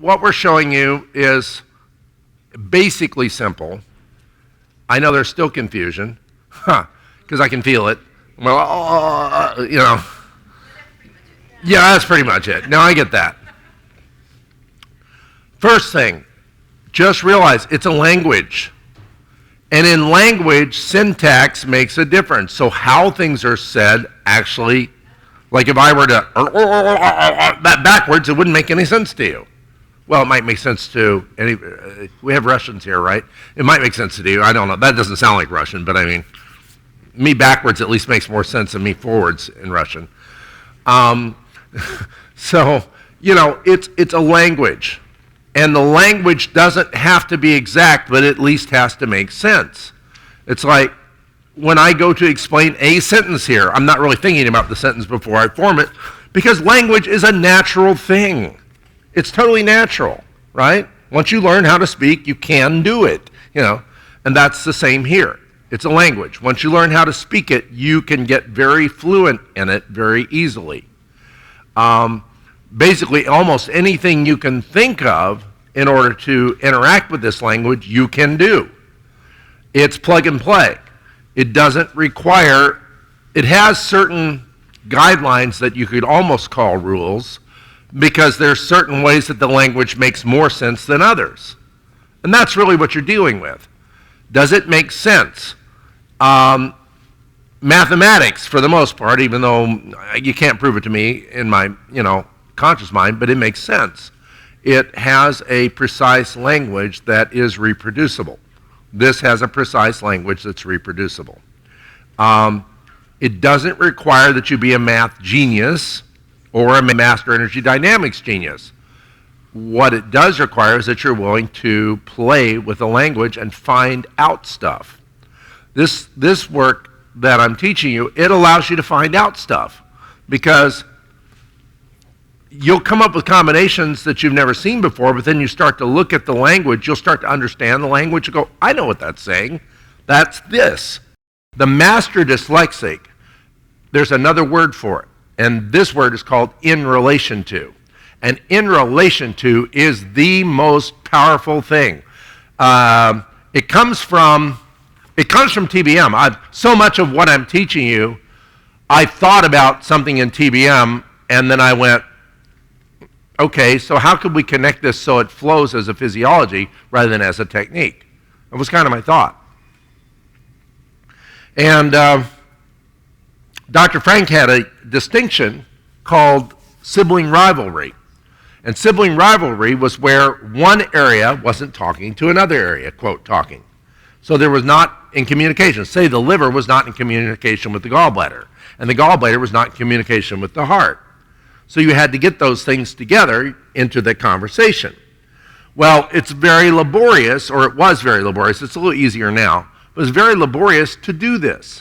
what we're showing you is basically simple. I know there's still confusion, because I can feel it. Well, yeah, that's pretty much it. No, I get that. First thing, just realize it's a language. And in language, syntax makes a difference. So how things are said actually, like if I were to that backwards, it wouldn't make any sense to you. Well, it might make sense to any, we have Russians here, right? It might make sense to you. I don't know. That doesn't sound like Russian, but I mean, me backwards at least makes more sense than me forwards in Russian. So, it's a language. And the language doesn't have to be exact, but at least has to make sense. It's like when I go to explain a sentence here, I'm not really thinking about the sentence before I form it, because language is a natural thing. It's totally natural, right? Once you learn how to speak, you can do it, and that's the same here. It's a language. Once you learn how to speak it, you can get very fluent in it very easily. Basically, almost anything you can think of in order to interact with this language, you can do. It's plug and play. It doesn't require, it has certain guidelines that you could almost call rules, because there's certain ways that the language makes more sense than others. And that's really what you're dealing with. Does it make sense? Mathematics, for the most part, even though you can't prove it to me in my, conscious mind, but it makes sense. It has a precise language that is reproducible. This has a precise language that's reproducible. It doesn't require that you be a math genius or a master energy dynamics genius. What it does require is that you're willing to play with the language and find out stuff. This work that I'm teaching you, it allows you to find out stuff, because you'll come up with combinations that you've never seen before, but then you start to look at the language, you'll start to understand the language and go, I know what that's saying. That's this. The master dyslexic, there's another word for it, and this word is called in relation to. And in relation to is the most powerful thing. It comes from TBM. So much of what I'm teaching you, I thought about something in TBM, and then I went, okay, so how could we connect this so it flows as a physiology rather than as a technique? That was kind of my thought. And Dr. Frank had a distinction called sibling rivalry. And sibling rivalry was where one area wasn't talking to another area, quote, talking. So there was not in communication. Say the liver was not in communication with the gallbladder, and the gallbladder was not in communication with the heart. So you had to get those things together into the conversation. Well, it's very laborious, or it was very laborious. It's a little easier now, but it's very laborious to do this.